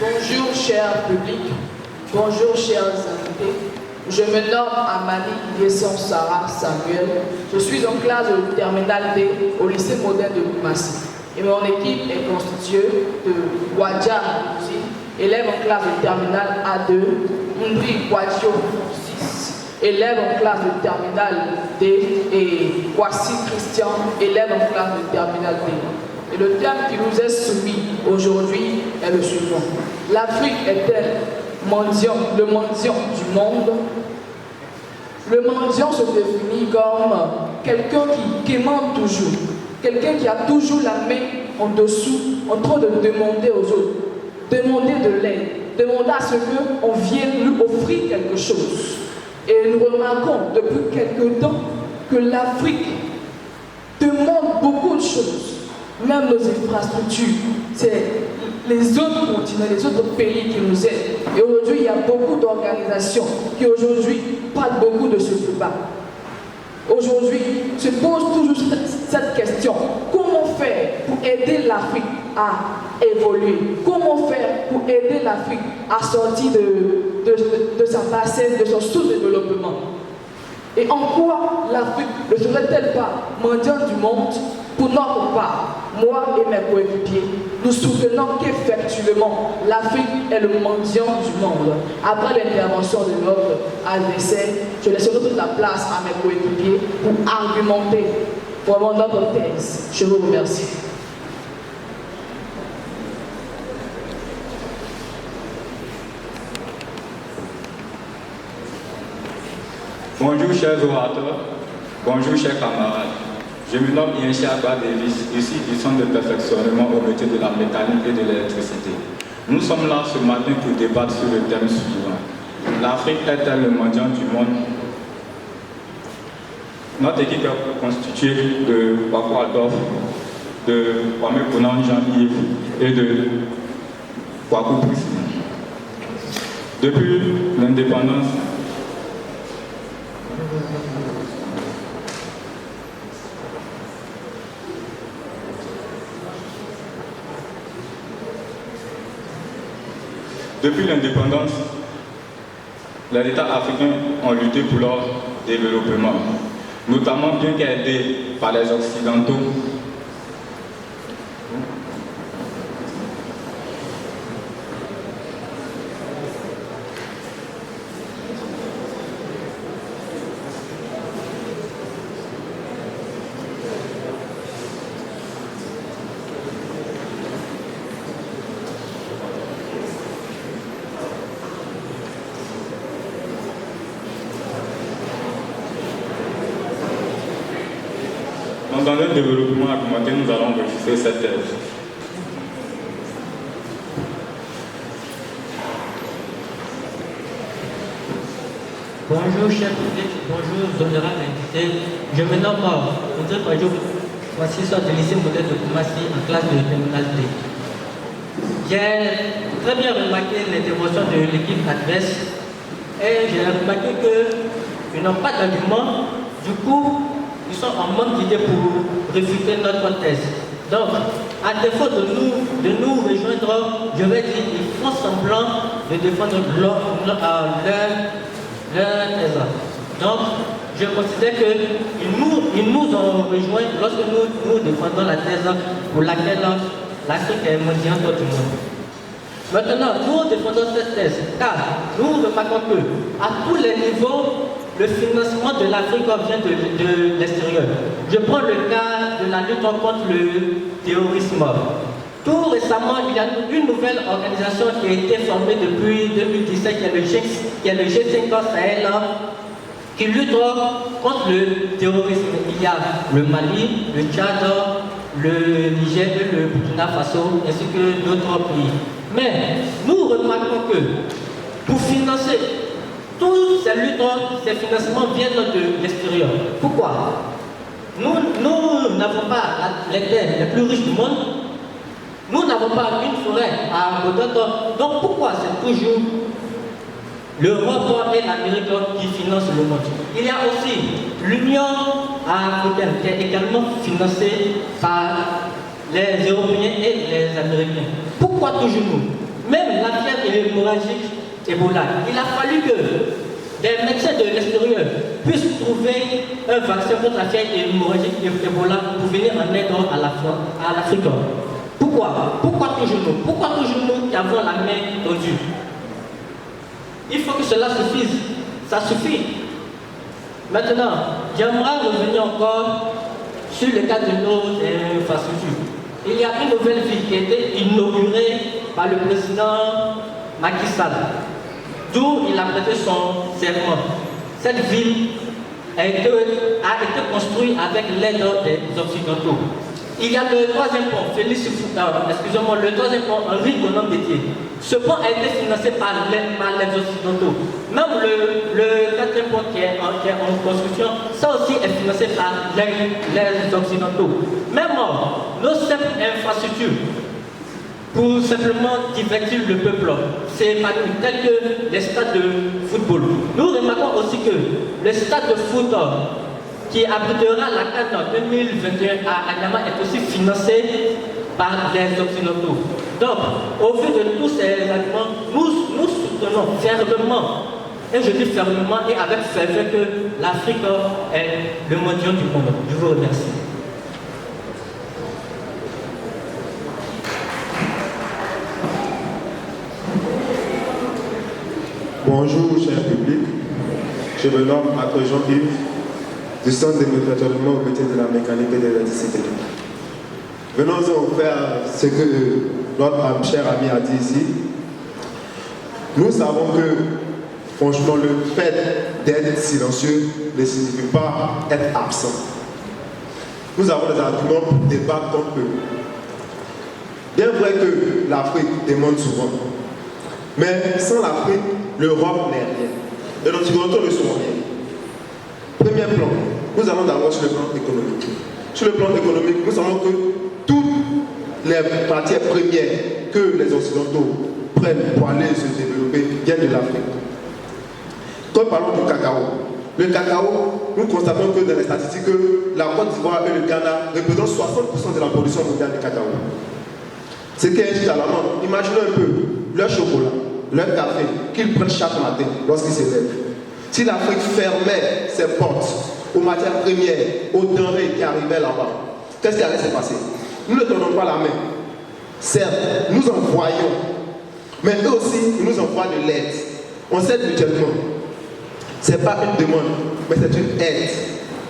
Bonjour cher public, bonjour chers invités. Je me nomme Amani Guesson Sarah Samuel. Je suis en classe de terminale D au lycée moderne de Koumassi. Et mon équipe est constituée de Wadja Mouzi, élève en classe de terminale A2, Ndri Wadjo 6, élève en classe de terminale D, et Kwasi Christian, élève en classe de terminale D. Et le thème qui nous est soumis aujourd'hui est le suivant. L'Afrique est-elle le mendiant du monde? Le mendiant se définit comme quelqu'un qui quémande toujours, quelqu'un qui a toujours la main en dessous, en train de demander aux autres, demander de l'aide, demander à ce qu'on vienne lui offrir quelque chose. Et nous remarquons depuis quelque temps que l'Afrique demande beaucoup de choses. Même nos infrastructures, c'est les autres continents, les autres pays qui nous aident. Et aujourd'hui, il y a beaucoup d'organisations qui aujourd'hui parlent beaucoup de ce débat. Aujourd'hui, se pose toujours cette question. Comment faire pour aider l'Afrique à évoluer? Comment faire pour aider l'Afrique à sortir de sa bassesse, de son sous-développement? Et en quoi l'Afrique ne serait-elle pas mendiante du monde? Pour notre part, moi et mes coéquipiers, nous soutenons qu'effectivement l'Afrique est le mendiant du monde. Après l'intervention de notre adversaire, je laisserai toute la place à mes coéquipiers pour argumenter vraiment notre thèse. Je vous remercie. Bonjour chers orateurs, bonjour chers camarades. Je me nomme Yenchia Abba Davis, ici du centre de perfectionnement au métier de la mécanique et de l'électricité. Nous sommes là ce matin pour débattre sur le thème suivant. L'Afrique est-elle le mendiant du monde? Notre équipe est constituée de Kwaku Adolphe, de Kwame Konan Jean-Yves et de Kwaku Priscilla. Depuis l'indépendance, les États africains ont lutté pour leur développement, notamment bien qu'aidés par les Occidentaux. Dans notre développement argumentaire, nous allons refuser cette thèse. Bonjour chers publics, bonjour honorables invités. Je me nomme André Pajo, voici sur le lycée modèle de Koumassi en classe de terminale D. J'ai très bien remarqué l'intervention de l'équipe adverse et j'ai remarqué qu'ils n'ont pas d'argument. Du coup, ils sont en manque d'idées pour réfuter notre thèse. Donc, à défaut de nous rejoindre, je vais dire qu'ils font semblant de défendre leur thèse. Donc, je considère qu'ils nous ont rejoints lorsque nous défendons la thèse pour laquelle l'Afrique est mondiante du monde. Maintenant, nous défendons cette thèse car nous remarquons que à tous les niveaux, le financement de l'Afrique vient de l'extérieur. Je prends le cas de la lutte contre le terrorisme. Tout récemment, il y a une nouvelle organisation qui a été formée depuis 2017, qui est le G5 Sahel, qui lutte contre le terrorisme. Il y a le Mali, le Tchad, le Niger et le Burkina Faso, ainsi que d'autres pays. Mais nous remarquons que pour financer tous ces luttes, ces financements viennent de l'extérieur. Pourquoi? Nous n'avons pas les terres les plus riches du monde. Nous n'avons pas une forêt à Godot. Donc pourquoi c'est toujours l'Europe et l'Amérique qui financent le monde? Il y a aussi l'Union africaine qui est également financée par les Européens et les Américains. Pourquoi toujours nous? Même la fièvre hémorragique Ebola, il a fallu que des médecins de l'extérieur puissent trouver un vaccin contre la fièvre hémorragique Ebola pour venir en aide à l'Afrique. Pourquoi? Pourquoi toujours nous? Pourquoi toujours nous qui avons la main tendue? Il faut que cela suffise. Ça suffit. Maintenant, j'aimerais revenir encore sur le cas de nos infrastructures. Il y a une nouvelle ville qui a été inaugurée par le président Macky Sall, d'où il a prêté son serment. Cette ville a été construite avec l'aide des Occidentaux. Il y a le troisième pont, le troisième pont, Henri Conan Bétier. Ce pont a été financé par les Occidentaux. Même le quatrième pont qui est en construction, ça aussi est financé par les Occidentaux. Même nos simples infrastructures, pour simplement divertir le peuple, c'est tel que les stades de football. Nous remarquons aussi que le stade de foot qui abritera la CAN 2021 à Anyama est aussi financé par les Occidentaux. Donc, au vu de tous ces arguments, nous soutenons fermement, et je dis fermement et avec ferveur, que l'Afrique est le mendiant du monde. Je vous remercie. Bonjour, cher public. Je me nomme Maître Jean-Yves, du Centre de médiatorement au métier de la mécanique et de l'électricité. Venons-en faire ce que notre cher ami a dit ici. Nous savons que, franchement, le fait d'être silencieux ne signifie pas être absent. Nous avons des arguments pour débattre contre eux. Bien vrai que l'Afrique demande souvent, mais sans l'Afrique, l'Europe n'est rien. Et nos Occidentaux ne sont rien. Premier plan, nous allons d'abord sur le plan économique. Sur le plan économique, nous savons que toutes les matières premières que les Occidentaux prennent pour aller se développer viennent de l'Afrique. Quand parlons du cacao, le cacao, nous constatons que dans les statistiques, la Côte d'Ivoire et le Ghana représentent 60% de la production mondiale de cacao. Ce qui est juste à la main. Imaginez un peu leur chocolat, leur café qu'ils prennent chaque matin lorsqu'ils se lèvent. Si l'Afrique fermait ses portes aux matières premières, aux denrées qui arrivaient là-bas, qu'est-ce qui allait se passer? Nous ne donnons pas la main. Certes, nous envoyons, mais eux aussi, ils nous envoient de l'aide. On s'aide mutuellement. Ce n'est pas une demande, mais c'est une aide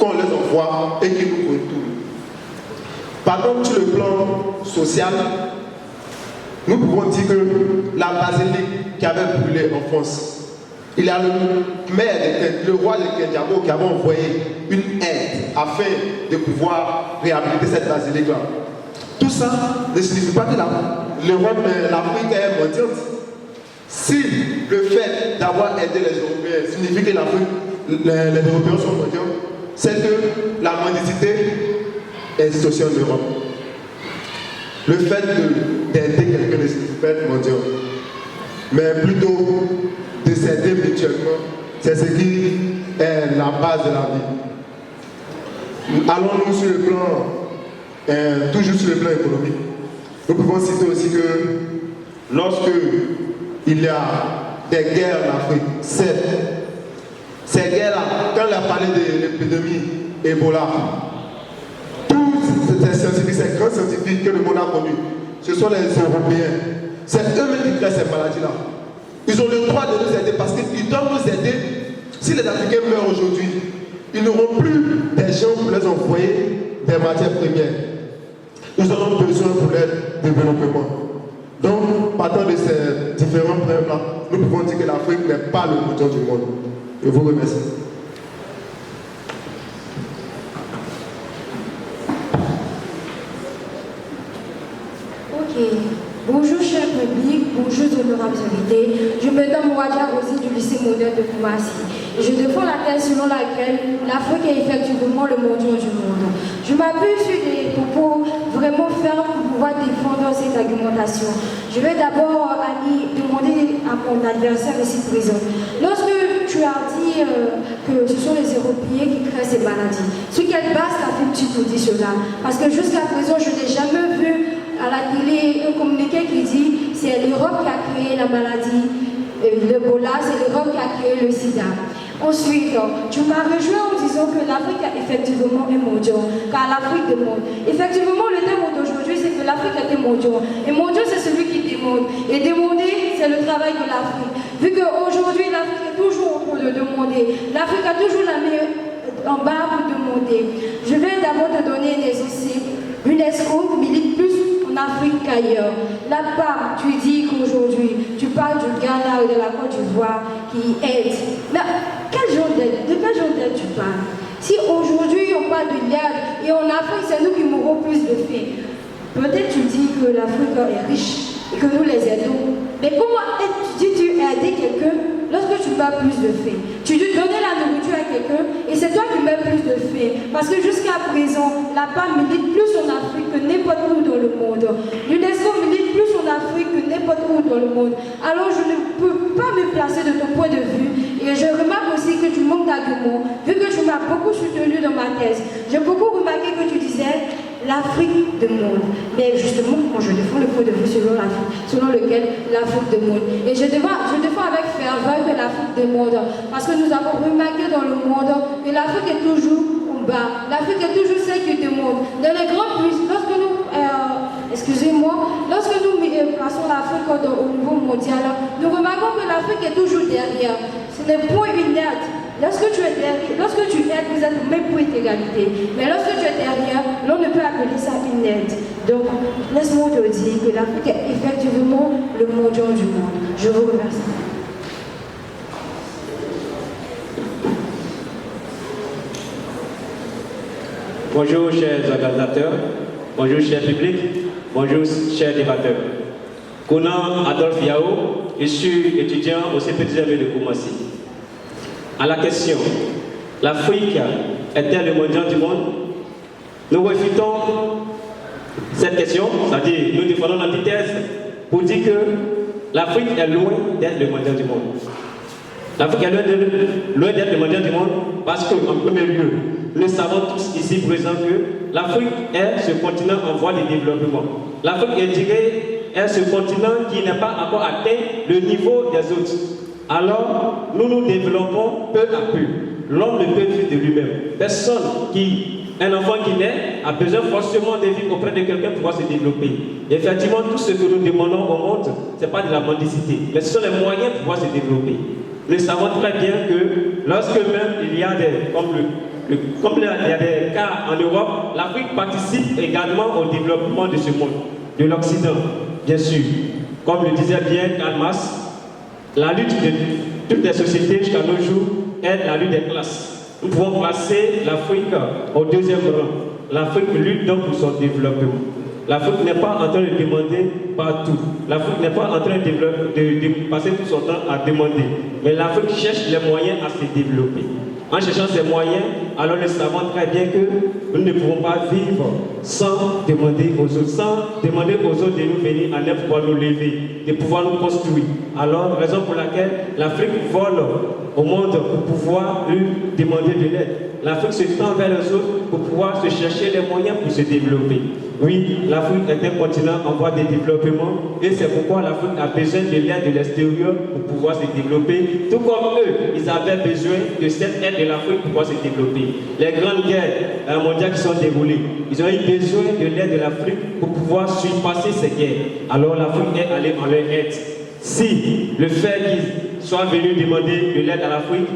qu'on les envoie et qu'ils nous retournent. Par contre, sur le plan social, nous pouvons dire que la basilique qui avait brûlé en France, il y a le roi de Kendiabo qui avait envoyé une aide afin de pouvoir réhabiliter cette basilique-là. Tout ça ne signifie pas que l'Europe, l'Afrique est mendiante. Si le fait d'avoir aidé les Européens signifie que les Européens sont mendiants, c'est que la mendicité existe aussi en Europe. Le fait d'aider quelqu'un ne signifie pas être mendiant, mais plutôt de s'aider mutuellement, c'est ce qui est la base de la vie. Allons-nous sur le plan, toujours sur le plan économique. Nous pouvons citer aussi que lorsque il y a des guerres en Afrique, ces guerres-là, quand on a parlé de l'épidémie Ebola, tous ces scientifiques, ces grands scientifiques que le monde a connus, ce sont les Européens. C'est eux-mêmes qui créent ces maladies-là. Ils ont le droit de nous aider parce qu'ils doivent nous aider. Si les Africains meurent aujourd'hui, ils n'auront plus des gens pour les envoyer des matières premières. Ils auront besoin pour leur développement. Donc, partant de ces différents problèmes-là, nous pouvons dire que l'Afrique n'est pas le moteur du monde. Je vous remercie. Ok. Bonjour cher public, bonjour honorables invités. Je me nomme Wadja Rosi du lycée moderne de Koumassi. Et je défends la thèse selon laquelle l'Afrique est effectivement le mendiant du monde. Je m'appuie sur des propos vraiment fermes pour pouvoir défendre cette argumentation. Je vais d'abord demander à mon adversaire ici présent. Lorsque tu as dit que ce sont les Européens qui créent ces maladies, sur quelle base t'as-tu dit cela? Parce que jusqu'à présent, je n'ai jamais vu à la télé un communiqué qui dit c'est l'Europe l'Europe qui a créé la maladie, l'Ebola, c'est l'Europe qui a créé le sida. Ensuite, tu m'as rejoint en disant que l'Afrique effectivement est mondiale, car l'Afrique demande. Effectivement, le thème d'aujourd'hui, c'est que l'Afrique est mondiale. Et mondial, c'est celui qui demande. Et demander, c'est le travail de l'Afrique. Vu qu'aujourd'hui, l'Afrique est toujours en train de demander. L'Afrique a toujours la meilleure en bas pour demander. Je vais d'abord te donner des essais. UNESCO milite plus en Afrique qu'ailleurs. Là-bas, tu dis qu'aujourd'hui, tu parles du Ghana ou de la Côte d'Ivoire qui aide. Mais quel genre d'aide? De quel genre d'aide tu parles? Si aujourd'hui on parle de l'aide et en Afrique, c'est nous qui mourrons plus de faim. Peut-être tu dis que l'Afrique est riche et que nous les aidons. Mais comment tu aider quelqu'un lorsque tu meurs plus de faim? Tu dis donner la nourriture à quelqu'un et c'est toi qui meurs plus de faim. Parce que jusqu'à présent, la PAM milite plus en Afrique que n'importe où dans le monde. L'UNESCO milite plus en Afrique que n'importe où dans le monde. Alors je ne peux pas me placer de ton point de vue. Et je remarque aussi que tu manques d'arguments. Vu que tu m'as beaucoup soutenu dans ma thèse, j'ai beaucoup remarqué que tu disais l'Afrique demande. Mais justement, moi je défends le point de vue selon lequel l'Afrique demande. Et je défends avec ferveur que l'Afrique demande. Parce que nous avons remarqué dans le monde que l'Afrique est toujours en bas. L'Afrique est toujours celle qui demande. Dans les grandes puissances, lorsque nous passons l'Afrique au niveau mondial, nous remarquons que l'Afrique est toujours derrière. Ce n'est point une aide. Lorsque tu es derrière, lorsque tu aides, vous êtes même pour égalité. Mais lorsque tu es derrière, l'on ne peut appeler ça une aide. Donc, laisse-moi te dire que l'Afrique est effectivement le mondial du monde. Je vous remercie. Bonjour chers organisateurs, bonjour cher public, bonjour chers débatteurs. Konan Adolphe Yao, je suis étudiant au CPDM de Koumassi. À la question, l'Afrique est-elle le mondial du monde? Nous réfutons cette question, c'est-à-dire nous défendons l'antithèse pour dire que l'Afrique est loin d'être le mondial du monde. L'Afrique est loin d'être le mondial du monde parce qu'en premier lieu, nous savons tous ici présents que l'Afrique est ce continent en voie de développement. L'Afrique est ce continent qui n'a pas encore atteint le niveau des autres. Alors, nous nous développons peu à peu. L'homme ne peut vivre de lui-même. Un enfant qui naît a besoin forcément de vivre auprès de quelqu'un pour pouvoir se développer. Et effectivement, tout ce que nous demandons au monde, ce n'est pas de la mendicité, mais ce sont les moyens pour pouvoir se développer. Nous savons très bien que lorsque même il y a comme il y a des cas en Europe, l'Afrique participe également au développement de ce monde, de l'Occident, bien sûr. Comme le disait bien Karl Marx, la lutte de toutes les sociétés jusqu'à nos jours est la lutte des classes. Nous pouvons placer l'Afrique au deuxième rang. L'Afrique lutte donc pour son développement. L'Afrique n'est pas en train de demander partout. L'Afrique n'est pas en train de passer tout son temps à demander. Mais l'Afrique cherche les moyens à se développer. En cherchant ces moyens, alors nous savons très bien que nous ne pouvons pas vivre sans demander aux autres, de nous venir en aide pour nous lever, de pouvoir nous construire. Alors, raison pour laquelle l'Afrique vole au monde pour pouvoir lui demander de l'aide. L'Afrique se tend vers les autres pour pouvoir se chercher les moyens pour se développer. Oui, l'Afrique est un continent en voie de développement et c'est pourquoi l'Afrique a besoin de l'aide de l'extérieur pour pouvoir se développer. Tout comme eux, ils avaient besoin de cette aide de l'Afrique pour pouvoir se développer. Les grandes guerres mondiales qui sont déroulées, ils ont eu besoin de l'aide de l'Afrique pour pouvoir surpasser ces guerres. Alors l'Afrique est allée en leur aide. Si le fait qu'ils soient venus demander de l'aide à l'Afrique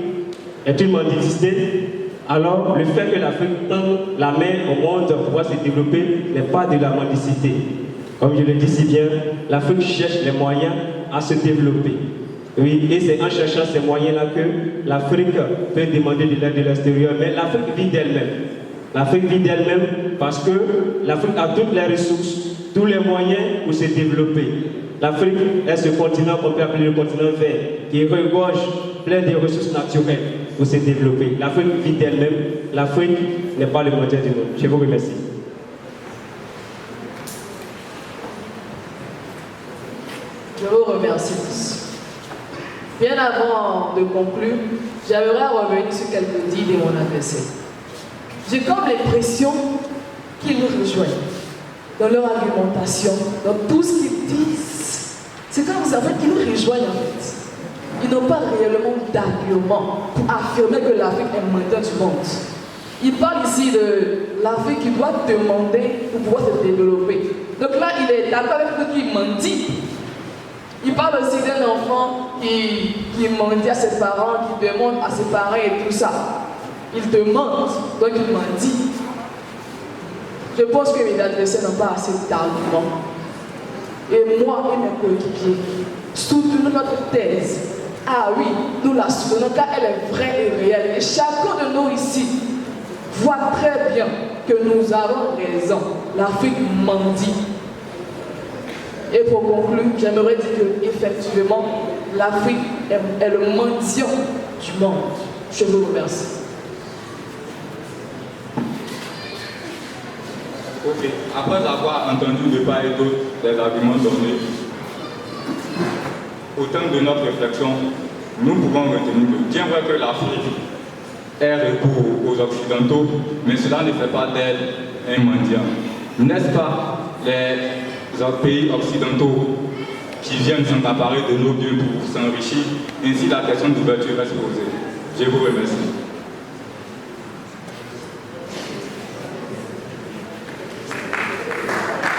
est une mendicité, alors le fait que l'Afrique tende la main au monde pour pouvoir se développer n'est pas de la mendicité. Comme je le dis si bien, l'Afrique cherche les moyens à se développer. Oui, et c'est en cherchant ces moyens-là que l'Afrique peut demander de l'aide de l'extérieur, mais l'Afrique vit d'elle-même. L'Afrique vit d'elle-même parce que l'Afrique a toutes les ressources, tous les moyens pour se développer. L'Afrique est ce continent qu'on peut appeler le continent vert, qui regorge plein de ressources naturelles pour se développer. L'Afrique vit d'elle-même. L'Afrique n'est pas le mondial du monde. Je vous remercie. Je vous remercie tous. Bien avant de conclure, j'aimerais revenir sur quelques idées de mon adversaire. J'ai comme l'impression qu'ils nous rejoignent dans leur argumentation, dans tout ce qu'ils disent. C'est comme ça, en fait, ils nous rejoignent en fait. Ils n'ont pas réellement d'argument pour affirmer que l'Afrique est mendiante du monde. Ils parlent ici de l'Afrique qui doit demander pour pouvoir se développer. Donc là, il est d'accord avec ceux qui mendient. Il parle aussi d'un enfant qui mendie à ses parents, qui demande à ses parents et tout ça. Il demande, donc il mendie. Je pense que mes adversaires n'ont pas assez d'arguments. Et moi et mes coéquipiers soutenons notre thèse. Ah oui, nous la soutenons car elle est vraie et réelle. Et chacun de nous ici voit très bien que nous avons raison. L'Afrique mendie. Et pour conclure, j'aimerais dire que effectivement, l'Afrique est le mendiant du monde. Je vous remercie. Ok, après avoir entendu de part et d'autre les arguments donnés, au terme de notre réflexion, nous pouvons retenir que bien vrai que l'Afrique est recours aux Occidentaux, mais cela ne fait pas d'elle un mendiant. N'est-ce pas les autres pays occidentaux qui viennent s'emparer de nos biens pour s'enrichir? Ainsi, la question d'ouverture reste posée. Je vous remercie.